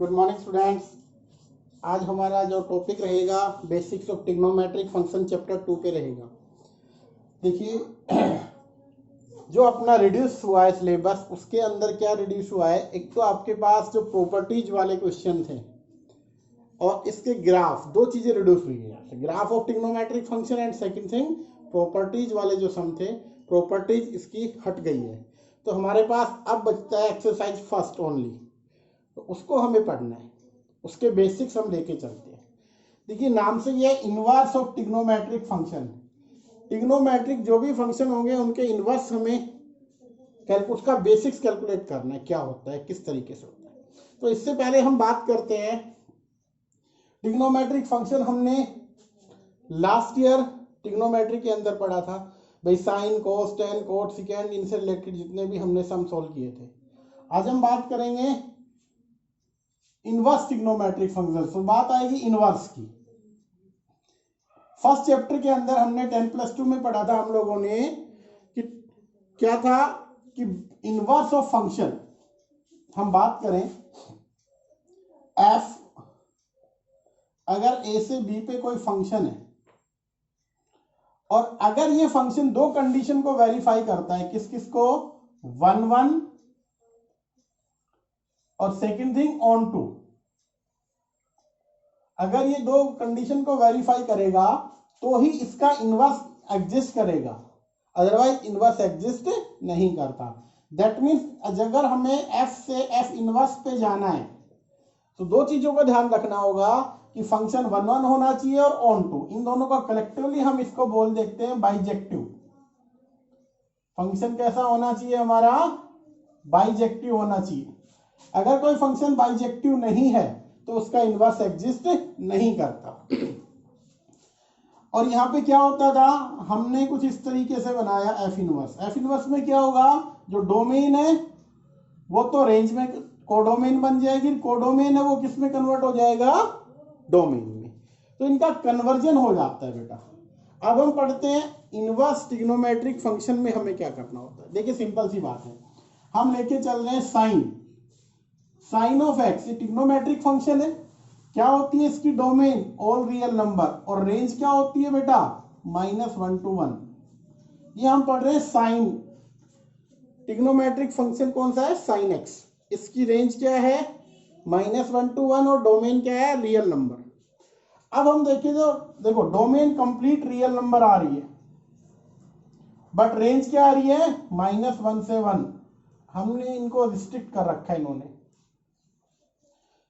Good morning students. आज हमारा जो टॉपिक रहेगा basics of trigonometric function chapter 2 पे रहेगा। देखिए जो अपना रिड्यूस हुआ है सिलेबस, उसके अंदर क्या रिड्यूस हुआ है, एक तो आपके पास जो प्रॉपर्टीज वाले क्वेश्चन थे और इसके ग्राफ, दो चीजें रिड्यूस हुई है, graph of trigonometric function and second thing properties वाले जो सम थे, प्रॉपर्टीज इसकी हट गई है। तो हमारे पास अब बचता है एक्सरसाइज फर्स्ट ओनली, तो उसको हमें पढ़ना है, उसके बेसिक्स हम लेके चलते हैं। देखिए नाम से ये inverse of trigonometric function, trigonometric जो भी फंक्शन होंगे उनके इनवर्स हमें उसका बेसिक्स कैलकुलेट करना है, क्या होता है, किस तरीके से होता है। तो इससे पहले हम बात करते हैं ट्रिग्नोमेट्रिक फंक्शन। हमने लास्ट ईयर ट्रिग्नोमेट्री के अंदर पढ़ा था भाई, sine cos tan cot secant, इनसे रिलेटेड जितने भी हमने सम सॉल्व किए थे। आज हम बात करेंगे इनवर्स ट्रिग्नोमेट्रिक फंक्शन। तो बात आएगी इनवर्स की। फर्स्ट चैप्टर के अंदर हमने 10+2 में पढ़ा था हम लोगों ने कि क्या था कि इनवर्स ऑफ फंक्शन, हम बात करें एफ, अगर ए से बी पे कोई फंक्शन है और अगर ये फंक्शन दो कंडीशन को वेरीफाई करता है, किस किस को, 1 1 और सेकंड थिंग ऑन 2, अगर ये दो कंडीशन को वेरीफाई करेगा तो ही इसका इनवर्स एग्जिस्ट करेगा, अदरवाइज इनवर्स एग्जिस्ट नहीं करता। दैट मीन्स अगर हमें एफ से एफ इनवर्स पे जाना है तो दो चीजों का ध्यान रखना होगा कि फंक्शन 1 1 होना चाहिए और ऑन 2, इन दोनों का कलेक्टिवली हम इसको बोल देखते हैं बाइजेक्टिव। फंक्शन कैसा होना चाहिए हमारा, बाइजेक्टिव होना चाहिए। अगर कोई फंक्शन बाइजेक्टिव नहीं है तो उसका इनवर्स एग्जिस्ट नहीं करता। और यहां पे क्या होता था, हमने कुछ इस तरीके से बनाया एफ इनवर्स। एफ इनवर्स में क्या होगा, जो डोमेन है वो तो रेंज में कोडोमेन बन जाएगी, कोडोमेन है वो किस में कन्वर्ट हो जाएगा, डोमेन में। तो इनका कन्वर्जन हो जाता है बेटा। अब हम पढ़ते हैं इनवर्स ट्रिग्नोमेट्रिक फंक्शन में हमें क्या करना होता है। देखिए सिंपल सी बात है, हम लेके चल रहे हैं साइन ऑफ एक्स, ये ट्रिग्नोमेट्रिक फंक्शन है। क्या होती है इसकी डोमेन, ऑल रियल नंबर, और रेंज क्या होती है बेटा, -1 to 1। ये हम पढ़ रहे हैं साइन, ट्रिग्नोमेट्रिक फंक्शन कौन सा है, साइन एक्स। इसकी रेंज क्या है, -1 to 1, और डोमेन क्या है, रियल नंबर। अब हम देखें तो देखो डोमेन कंप्लीट रियल नंबर आ रही है, बट रेंज क्या आ रही है, -1 से 1। हमने इनको रिस्ट्रिक्ट कर रखा है इन्होंने।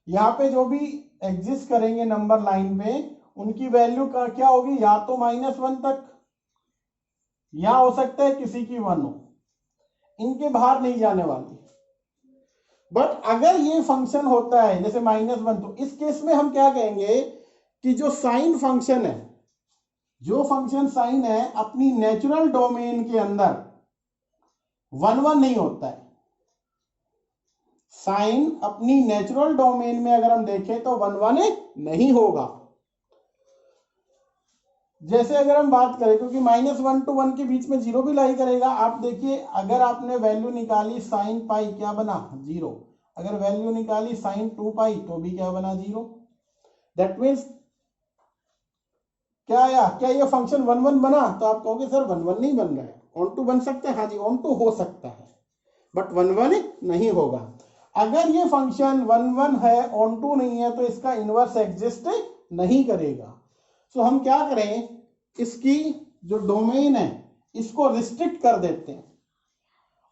यहां पे जो भी एग्जिस्ट करेंगे नंबर लाइन पे, उनकी वैल्यू का क्या होगी, या तो -1 तक, या हो सकता है किसी की 1 हो, इनके बाहर नहीं जाने वाली। बट अगर ये फंक्शन होता है जैसे -1, तो इस केस में हम क्या कहेंगे कि जो साइन फंक्शन है, जो फंक्शन साइन है, अपनी नेचुरल डोमेन के अंदर 1 1 नहीं होता है। साइन अपनी नेचुरल डोमेन में अगर हम देखें तो 1 1 नहीं होगा। जैसे अगर हम बात करें, क्योंकि -1 to 1 के बीच में 0 भी लाई करेगा। आप देखिए अगर आपने वैल्यू निकाली साइन पाई, क्या बना, 0। अगर वैल्यू निकाली साइन 2 पाई तो भी क्या बना, 0। दैट मीन्स क्या आया, क्या ये फंक्शन 1 1 बना, तो आप कहोगे सर 1 1 नहीं बन रहा है, ऑन टू बन सकता है। हाँ जी, ऑन टू हो सकता है, बट 1 1 नहीं होगा। अगर ये फंक्शन 1 1 है, ऑन टू नहीं है, तो इसका इनवर्स एग्जिस्ट नहीं करेगा। तो हम क्या करें, इसकी जो डोमेन है इसको रिस्ट्रिक्ट कर देते हैं।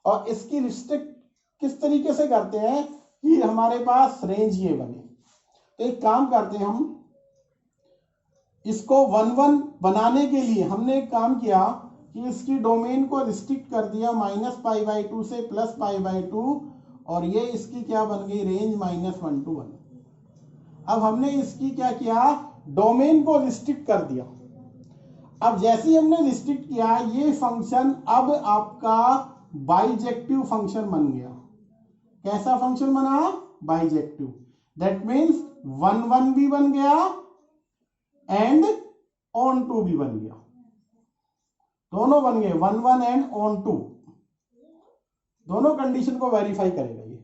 और इसकी रिस्ट्रिक्ट किस तरीके से करते हैं कि हमारे पास रेंज ये बने। तो एक काम करते हैं, हम इसको 1 1 बनाने के लिए हमने एक काम किया कि इसकी डोमेन को रिस्ट्रिक्ट कर दिया -π/2 से +π/2, और ये इसकी क्या बन गई, रेंज -1 to 1। अब हमने इसकी क्या किया, डोमेन को रिस्ट्रिक्ट कर दिया। अब जैसे ही हमने रिस्ट्रिक्ट किया, ये फंक्शन अब आपका बाइजेक्टिव फंक्शन बन गया। कैसा फंक्शन बना, बाइजेक्टिव। दैट मीन्स 1 1 भी बन गया एंड ऑन 2 भी बन गया, दोनों बन गए, 1 1 एंड ऑन 2, दोनों कंडीशन को वेरीफाई करेगा ये।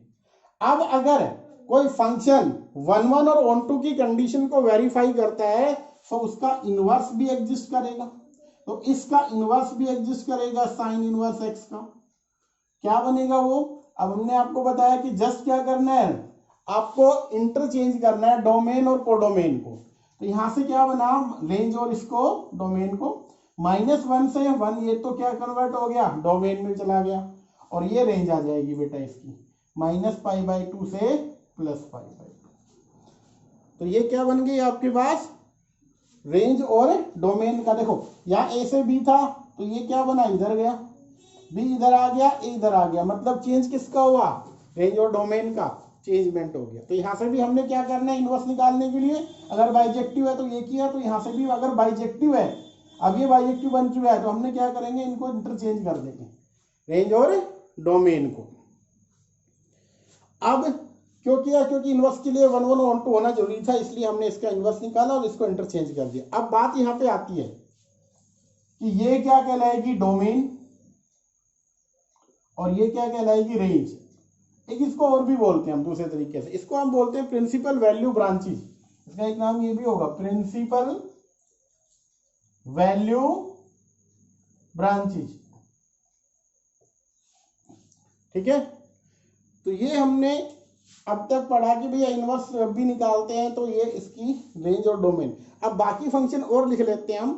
अब अगर कोई फंक्शन 1 1 और ऑन टू की कंडीशन को वेरीफाई करता है तो उसका इनवर्स भी एग्जिस्ट करेगा, तो इसका इनवर्स भी एग्जिस्ट करेगा साइन इनवर्स एक्स का। क्या बनेगा वो? अब हमने आपको बताया कि जस्ट क्या करना है, आपको इंटरचेंज करना है डोमेन और कोडोमेन को। तो यहां से क्या बना, रेंज और इसको डोमेन को, -1 से 1 ये तो क्या कन्वर्ट हो गया, डोमेन में चला गया, और ये रेंज आ जाएगी बेटा इसकी -π/2 से +π/2। तो ये क्या बन गई आपके पास, रेंज और डोमेन का। देखो यहाँ ए से बी था तो ये क्या बना, इधर गया, बी इधर आ गया, ए इधर आ गया, मतलब चेंज किसका हुआ, रेंज और डोमेन का चेंजमेंट हो गया। तो यहां से भी हमने क्या करना है, इनवर्स निकालने के लिए अगर बाइजेक्टिव है तो ये किया, तो यहां से भी अगर बाइजेक्टिव है, अब ये बाइजेक्टिव बन चुका है तो हमने क्या करेंगे, इनको इंटरचेंज कर देंगे रेंज और डोमेन को। अब क्यों किया, क्योंकि इनवर्स के लिए 1 1 और 2 होना जरूरी था, इसलिए हमने इसका इनवर्स निकाला और इसको इंटरचेंज कर दिया। अब बात यहां पे आती है कि ये क्या कहलाएगी, डोमेन, और ये क्या कहलाएगी, रेंज। एक इसको और भी बोलते हैं हम दूसरे तरीके से, इसको हम बोलते हैं प्रिंसिपल वैल्यू ब्रांचेस। इसका एक नाम ये भी होगा, प्रिंसिपल वैल्यू ब्रांचेस। ठीक है, तो ये हमने अब तक पढ़ा कि भैया इनवर्स भी निकालते हैं तो ये इसकी रेंज और डोमेन। अब बाकी फंक्शन और लिख लेते हैं हम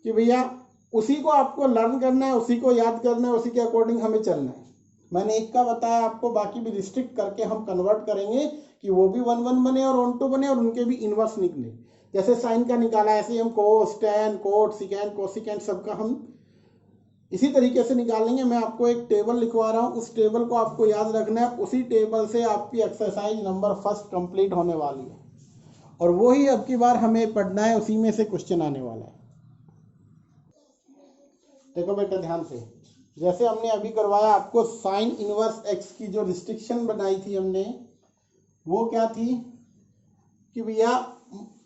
कि भैया उसी को आपको लर्न करना है, उसी को याद करना है, उसी के अकॉर्डिंग हमें चलना है। मैंने एक का बताया आपको, बाकी भी रिस्ट्रिक्ट करके हम कन्वर्ट करेंगे कि वो भी 1 1 बने और ऑन टू बने और उनके भी इनवर्स निकले। जैसे साइन का निकाला ऐसे हम कोस, टैन, कोट, सिकेंड, कोसिकेंड सबका हम इसी तरीके से निकालेंगे। मैं आपको एक टेबल लिखवा रहा हूँ, उस टेबल को आपको याद रखना है, उसी टेबल से आपकी एक्सरसाइज नंबर 1 कंप्लीट होने वाली है और वो ही अब की बार हमें पढ़ना है, उसी में से क्वेश्चन आने वाला है। देखो बेटा ध्यान से, जैसे हमने अभी करवाया आपको साइन इनवर्स एक्स की जो रिस्ट्रिक्शन बनाई थी हमने, वो क्या थी कि भैया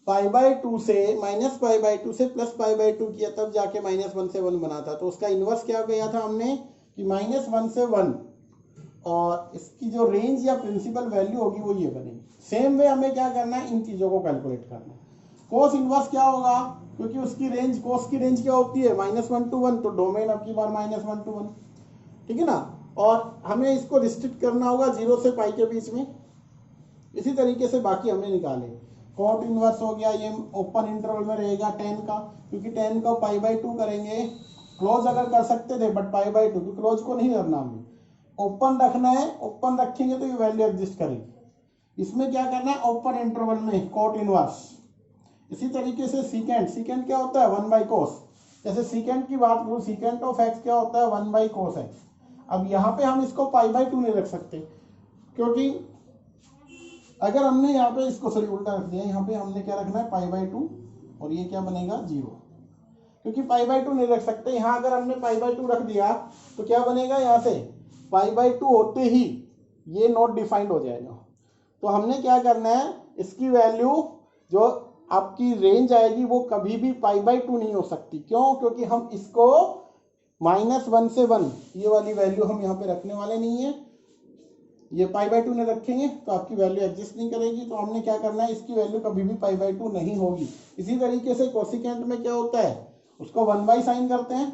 π/2 से -π/2 से +π/2 किया तब जाके -1 से 1 बना था। तो उसका इनवर्स क्या किया था हमने कि -1 से 1, और इसकी जो रेंज या प्रिंसिपल वैल्यू होगी वो ये बनेगी। सेम वे हमें क्या करना है, इन चीज़ों को कैलकुलेट करना है। कोस इनवर्स क्या होगा, क्योंकि उसकी रेंज, कोस की रेंज क्या होती है, -1 to 1, तो डोमेन अब की बार -1 to 1, ठीक है ना। और हमें इसको रिस्ट्रिक्ट करना होगा 0 से π के बीच में। इसी तरीके से बाकी हमने निकाले। कॉट इनवर्स हो गया, ये ओपन इंटरवल में रहेगा 10 का, क्योंकि 10 का π/2 करेंगे। क्लोज अगर कर सकते थे बट π/2, क्योंकि क्लोज को नहीं करना हमें, ओपन रखना है, ओपन रखेंगे तो ये वैल्यू एग्जिस्ट करेगी। इसमें क्या करना है, ओपन इंटरवल में कॉट इनवर्स। इसी तरीके से सीकेंड, सीकेंड क्या होता है, 1/cos। जैसे सीकेंड की बात करूँ, सीकेंड ऑफ एक्स क्या होता है, 1/cos x। अब यहाँ पे हम इसको π/2 नहीं रख सकते, क्योंकि अगर हमने यहाँ पे इसको सॉरी उल्टा रख दिया, यहाँ पे हमने क्या रखना है, π/2, और ये क्या बनेगा 0, क्योंकि π/2 नहीं रख सकते। यहाँ अगर हमने π/2 रख दिया तो क्या बनेगा, यहाँ से π/2 होते ही ये नॉट डिफाइंड हो जाएगा। तो हमने क्या करना है, इसकी वैल्यू जो आपकी रेंज आएगी वो कभी भी π/2 नहीं हो सकती। क्यों, क्योंकि हम इसको -1 से 1 ये वाली वैल्यू हम यहाँ पे रखने वाले नहीं है। ये π/2 ने रखेंगे तो आपकी वैल्यू एग्जिस्ट नहीं करेगी। तो हमने क्या करना है, इसकी वैल्यू कभी भी π/2 नहीं होगी। इसी तरीके से कोसिकेंट में क्या होता है, उसको 1/sin करते हैं,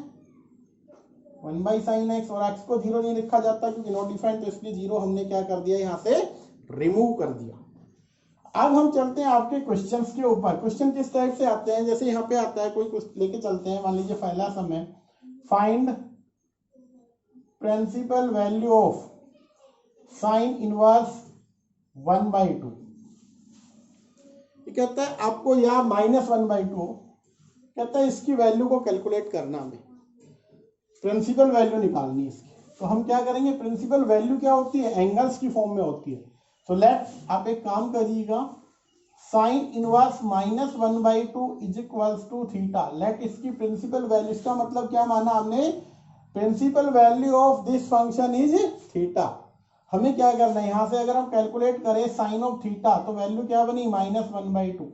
1/sin x, और x को 0 नहीं लिखा जाता क्योंकि नॉट डिफाइंड, तो इसलिए 0 हमने क्या कर दिया, यहाँ से रिमूव कर दिया। अब हम चलते हैं आपके क्वेश्चंस के ऊपर। क्वेश्चन किस टाइप से आते हैं, जैसे यहाँ पे आता है, कोई कुछ लेके चलते हैं। मान लीजिए पहला सम है, find principal value of sine inverse 1/2। ये कहता है आपको या -1/2, कहता है इसकी वैल्यू को कैलकुलेट करना, हमें प्रिंसिपल वैल्यू निकालनी है इसकी। तो हम क्या करेंगे, प्रिंसिपल वैल्यू क्या होती है, एंगल्स की फॉर्म में होती है। तो लेट आप एक काम करिएगा, sine inverse -1/2 is equals to theta. Let इसकी प्रिंसिपल वैल्यू, इसका मतलब क्या माना हमने, principal value of this function is theta. हमें क्या करना है, यहां से अगर हम कैलकुलेट करें साइन ऑफ थीटा तो वैल्यू क्या बनी, -1/2।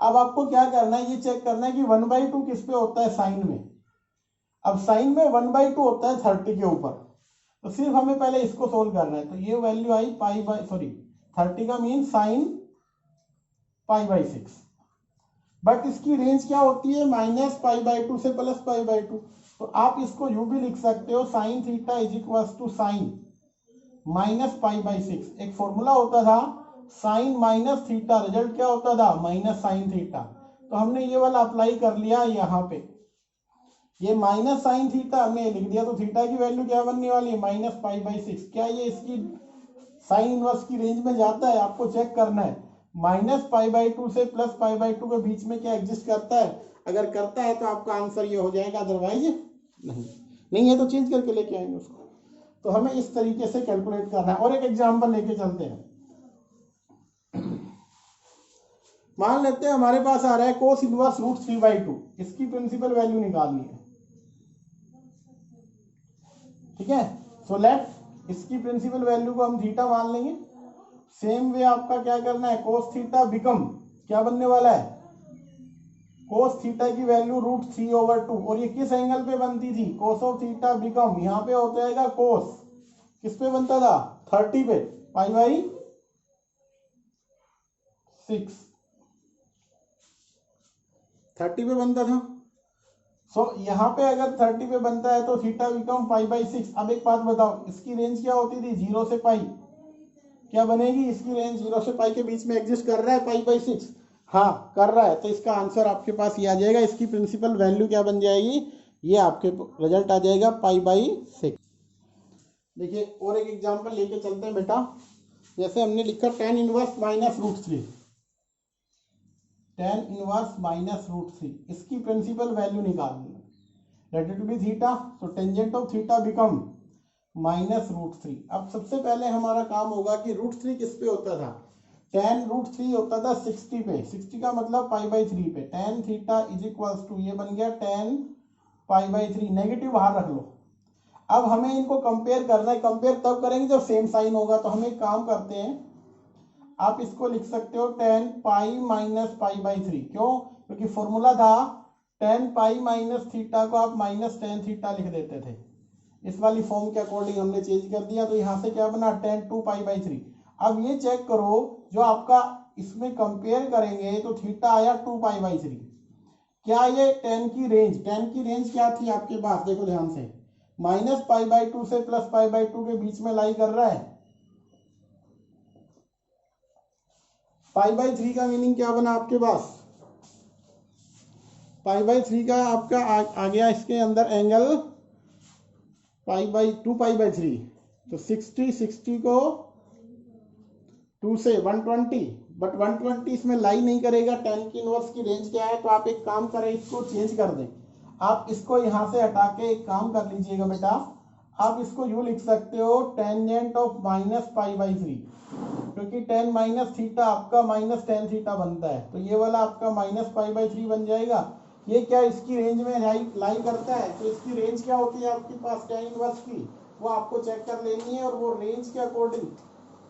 अब आपको क्या करना है, ये चेक करना है कि 1/2 किस पे होता है, साइन में। अब साइन में 1/2 होता है 30 के ऊपर, तो सिर्फ हमें पहले इसको सोल्व करना है। तो ये वैल्यू आई 30 का मीन साइन π/6, बट इसकी रेंज क्या होती है -π/2 से +π/2। तो आप इसको यूं भी लिख सकते हो sine theta is equal to sine -π/6। एक फॉर्मूला होता था साइन माइनस थीटा, रिजल्ट क्या होता था माइनस साइन थीटा। तो हमने ये वाला अप्लाई कर लिया यहाँ पे, ये माइनस साइन थीटा हमने लिख दिया, तो थीटा की वैल्यू क्या बनने वाली है -π/6। क्या ये इसकी साइन इनवर्स की रेंज में जाता है? आपको चेक करना है -π/2 से +π/2 के बीच में क्या एग्जिस्ट करता है। अगर करता है तो आपका आंसर ये हो जाएगा, अदरवाइज नहीं है तो चेंज करके लेके आएंगे उसको। तो हमें इस तरीके से कैलकुलेट करना है। और एक एग्जांपल लेके चलते हैं। मान लेते हैं हमारे पास आ रहा है कोस इनवर्स √3/2, इसकी प्रिंसिपल वैल्यू निकालनी है, ठीक है। सो लेट इसकी प्रिंसिपल वैल्यू को हम थीटा मान लेंगे। सेम वे आपका क्या करना है, कोस थीटा बिकम क्या बनने वाला है, कोस थीटा की वैल्यू √3/2। और ये किस एंगल पे बनती थी, कोस ऑफ थीटा बिकम यहाँ पे होता है कोस, किस पे बनता था 30 पे, π/6। थर्टी पे बनता था। सो यहाँ पे अगर 30 पे बनता है तो थीटा बिकम π/6। अब एक बात बताओ, इसकी रेंज क्या होती थी 0 से π, क्या बनेगी, इसकी रेंज 0 से π के बीच में एग्जिस्ट कर रहा है π/6, हाँ कर रहा है। तो इसका आंसर आपके पास ये आ जाएगा, इसकी प्रिंसिपल वैल्यू क्या बन जाएगी, ये आपके रिजल्ट आ जाएगा π/6। देखिए और एक एग्जांपल लेके चलते हैं बेटा। जैसे हमने लिखा tan इनवर्स -√3, tan इनवर्स -√3, इसकी प्रिंसिपल वैल्यू निकालनी है। Let it be theta, so tangent of theta become -√3। अब सबसे पहले हमारा काम होगा कि √3 किस पे होता था, tan √3 होता था 60 पे, 60 का मतलब π/3 पे। tan theta is equals to, ये बन गया tan π/3, नेगेटिव बाहर रख लो। अब हमें इनको कंपेयर करना है, कंपेयर तब करेंगे जब सेम साइन होगा। तो हम एक काम करते हैं, आप इसको लिख सकते हो tan π-π/3, क्यों, क्योंकि फॉर्मूला था tan π - थीटा को आप -tan थीटा लिख देते थे। इस वाली फॉर्म के अकॉर्डिंग हमने चेंज कर दिया, तो यहाँ से क्या बना tan 2π/3। अब ये चेक करो, जो आपका इसमें कंपेयर करेंगे तो थीटा आया 2π/3। क्या ये tan की रेंज क्या थी आपके पास, देखो ध्यान से, -π/2 से +π/2 के बीच में लाई कर रहा है। π/3 का मीनिंग क्या बना आपके पास, π/3 का आपका आ गया इसके अंदर एंगल π/2π/3। तो 60 को 2 से 120, बट 120 इसमें लाई नहीं करेगा, tan की इनवर्स की रेंज क्या है। तो आप एक काम करें, इसको चेंज कर दें। आप इसको यहां से हटा के एक काम कर लीजिएगा बेटा, आप इसको यूं लिख सकते हो टेंजेंट ऑफ -π/3, क्योंकि tan - थीटा आपका -tan थीटा बनता है। तो ये वाला आपका -π/3 बन जाएगा। ये क्या इसकी रेंज में लाई करता है। तो इसकी रेंज क्या होती है आपके पास tan इनवर्स की, वो आपको चेक कर लेनी है। और वो रेंज के अकॉर्डिंग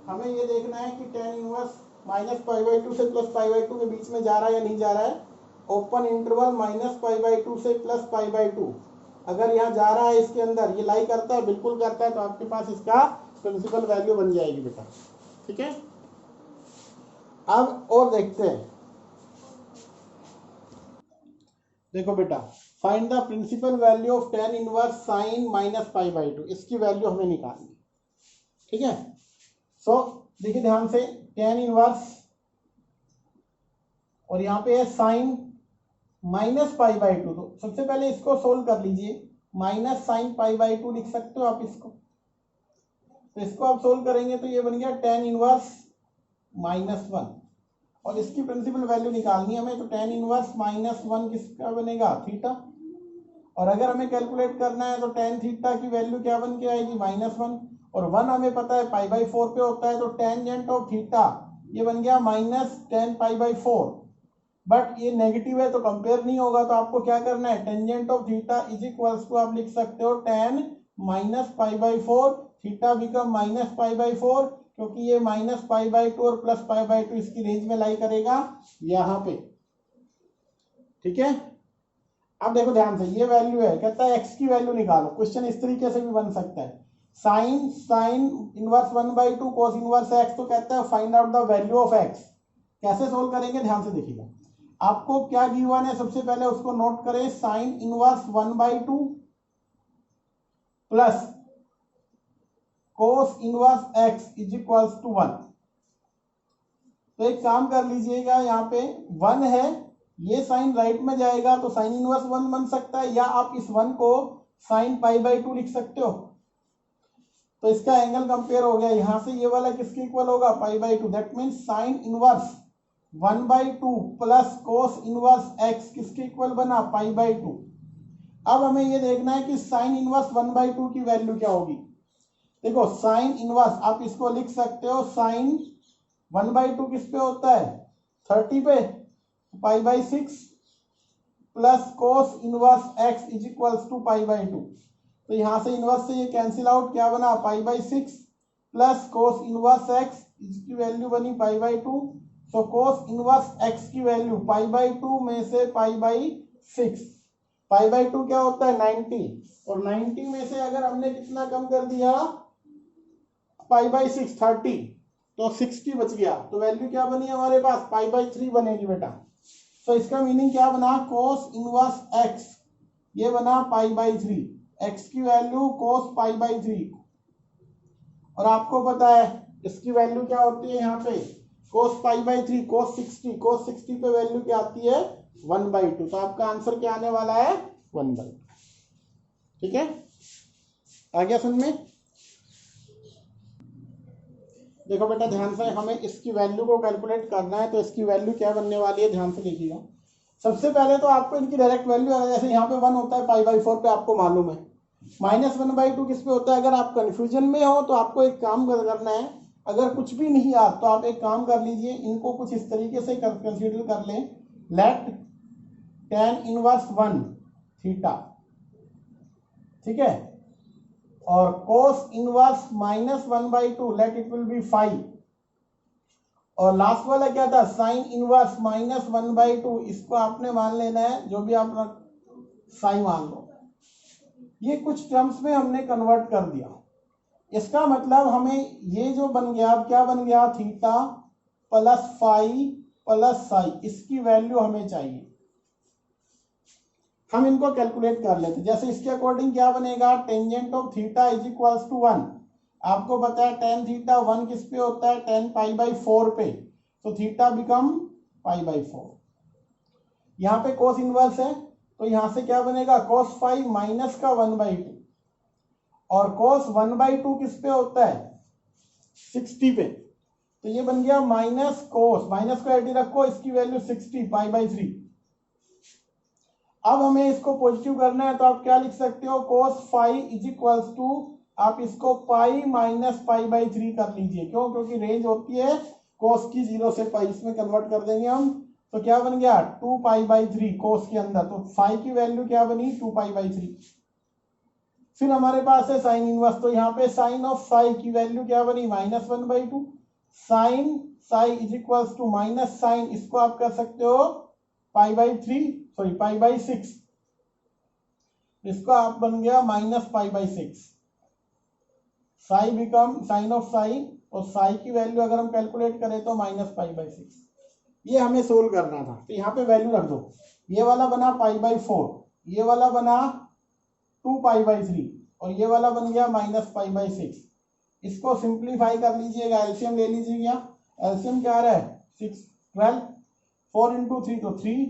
हमें ये देखना है कि tan इनवर्स -π/2 से +π/2 के बीच में जा रहा है या नहीं जा रहा है। ओपन इंटरवल -π/2 से +π/2, अगर यहाँ जा रहा है, इसके अंदर ये लाई करता है, बिल्कुल करता है, तो आपके पास इसका प्रिंसिपल वैल्यू बन जाएगी बेटा, ठीक है। अब और देखते हैं, देखो बेटा, find the principal value of tan inverse sin -π/2, इसकी वैल्यू हमें निकालनी, ठीक है। सो देखिए ध्यान से, tan इनवर्स और यहाँ पे है sin -π/2। तो सबसे पहले इसको सोल्व कर लीजिए, -sin π/2 लिख सकते हो आप इसको। तो इसको आप सोल्व करेंगे तो ये बन गया tan इनवर्स -1, और इसकी प्रिंसिपल वैल्यू निकालनी है हमें। तो tan इनवर्स -1 किसका बनेगा, थीटा। और अगर हमें कैलकुलेट करना है तो tan थीटा की वैल्यू क्या बन के आएगी, -1, और 1 हमें पता है π/4 पे होता है। तो टेंजेंट ऑफ थीटा ये बन गया -tan π/4, बट ये नेगेटिव है तो कंपेयर नहीं होगा। तो आपको क्या करना है, tangent of theta is equals to, आप लिख सकते हो tan -π/4, थीटा बिकम -π/4, क्योंकि ये -π/2 और +π/2 इसकी रेंज में लाई करेगा यहाँ पे, ठीक है। अब देखो ध्यान से, ये वैल्यू है, कहता है x की वैल्यू निकालो। क्वेश्चन इस तरीके से भी बन सकता है, sign inverse 1/2 cos inverse x, तो कहता है find out the value of x। कैसे सोल्व करेंगे, ध्यान से देखिएगा। आपको क्या गिवन है, सबसे पहले उसको नोट करें। Sine inverse 1/2 plus cos inverse x is equals to 1। तो एक काम कर लीजिएगा, यहाँ पे 1 है, ये साइन राइट में जाएगा तो साइन इनवर्स 1 बन सकता है, या आप इस 1 को साइन π/2 लिख सकते हो। तो इसका एंगल कंपेयर हो गया, यहां से ये वाला किसके इक्वल होगा, π/2। That means sine inverse 1/2 plus cos inverse x किसके इक्वल बना, π/2। अब हमें ये देखना है कि साइन इनवर्स 1/2 की वैल्यू क्या होगी। देखो साइन इनवर्स आप इसको लिख सकते हो, साइन 1/2 किस पे होता है, 30 पे, π/6 plus cos inverse x is equals to π/2। तो यहां से इनवर्स से ये कैंसिल आउट, क्या बना, π/6 प्लस कोस इनवर्स x, इसकी वैल्यू बनी π/2। सो कोस इनवर्स x की वैल्यू π/2 में से π/6, π/2 क्या होता है 90, और 90 में से अगर हमने कितना कम कर दिया, π/6 30, तो 60 बच गया। तो वैल्यू क्या बनी हमारे पास, π/3 बनेगी बेटा। तो इसका मीनिंग क्या बना, कोस इनवर्स x ये बना π/3, x की वैल्यू कोस π/3, और आपको पता है इसकी वैल्यू क्या होती है यहाँ पे, कोस π/3 कोस 60, कोस 60 पे वैल्यू क्या आती है 1/2। तो आपका आंसर क्या आने वाला है 1/2। ठीक है, आ गया सुन में। देखो बेटा ध्यान से, हमें इसकी वैल्यू को कैलकुलेट करना है, तो इसकी वैल्यू क्या बनने वाली है, ध्यान से देखिएगा। सबसे पहले तो आपको इनकी डायरेक्ट वैल्यू, जैसे यहाँ पे 1 होता है π/4 पे, आपको मालूम है, -1/2 किस पे होता है। अगर आप कंफ्यूजन में हो तो आपको एक काम करना है, अगर कुछ भी नहीं याद तो आप एक काम कर लीजिए, इनको कुछ इस तरीके से कंसीडर कर लें। लेट tan इनवर्स 1 थीटा, ठीक है, और cos inverse -1/2 let it will be 5, और लास्ट वाला क्या था, साइन इनवर्स -1/2, इसको आपने मान लेना है, जो भी आप साइन मान लो। ये कुछ टर्म्स में हमने कन्वर्ट कर दिया। इसका मतलब हमें ये जो बन गया, अब क्या बन गया, theta plus phi plus psi, इसकी वैल्यू हमें चाहिए। हम इनको कैलकुलेट कर लेते, जैसे इसके अकॉर्डिंग क्या बनेगा, tangent of theta is equals to 1। आपको पता है tan थीटा 1 किस पे होता है, tan π/4 पे, तो थीटा बिकम π/4। यहाँ पे कोस इनवर्स है, तो यहां से क्या बनेगा, cos फाई माइनस का 1/2, और cos 1/2 किस पे होता है 60 पे, तो ये बन गया माइनस कोस, माइनस को ऐड रखो, इसकी वैल्यू 60 π/3। अब हमें इसको पॉजिटिव करना है, तो आप क्या लिख सकते हो, cos phi is equals to, आप इसको पाई माइनस π/3 कर लीजिए। क्यों, क्योंकि रेंज होती है cos की 0 से पाई, इसमें कन्वर्ट कर देंगे हम। तो क्या बन गया 2π/3 cos के अंदर, तो फाई की वैल्यू क्या बनी 2π/3। फिर हमारे पास है साइन इनवर्स, तो यहाँ पे साइन ऑफ साई की वैल्यू क्या बनी -1/2, sine psi is equals to minus sine, इसको आप कर सकते हो π/6, इसको आप बन गया -π/6, psi become sine of psi, और साई की वैल्यू अगर हम कैलकुलेट करें तो -π/6। ये हमें सोल्व करना था, तो यहाँ पे वैल्यू रख दो। ये वाला बना π/4, ये वाला बना 2π/3, और ये वाला बन गया -π/6। इसको सिंप्लीफाई कर लीजिएगा, एलसीएम ले लीजिएगा। एलसीएम क्या आ रहा है 6 12, 4 × 3 तो 3,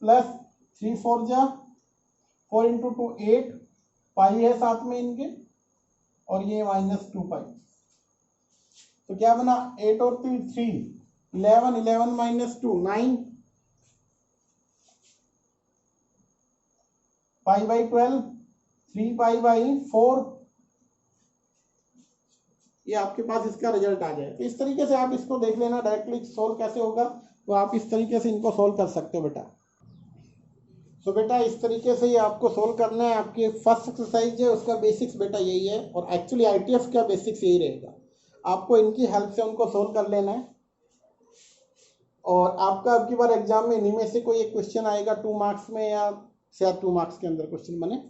प्लस 3 4 जा 4 × 2 8, पाई है साथ में इनके, और ये -2π। तो क्या बना 8 और 3 11, 11 - 2 9, π/12 3π/4, ये आपके पास इसका रिजल्ट आ जाए। तो इस तरीके से आप इसको देख लेना, डायरेक्टली सोल्व कैसे होगा, तो आप इस तरीके से इनको सोल्व कर सकते हो बेटा। तो बेटा इस तरीके से ये आपको सोल्व करना है। आपकी फर्स्ट एक्सरसाइज है उसका बेसिक्स बेटा यही है, और एक्चुअली आईटीएफ का बेसिक्स यही रहेगा। आपको इनकी हेल्प से उनको सोल्व कर लेना है, और आपका अब की बार एग्जाम में इन्हीं में से कोई एक क्वेश्चन आएगा 2 मार्क्स में, या शायद 2 मार्क्स के अंदर क्वेश्चन बने,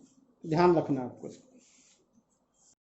ध्यान रखना आपको।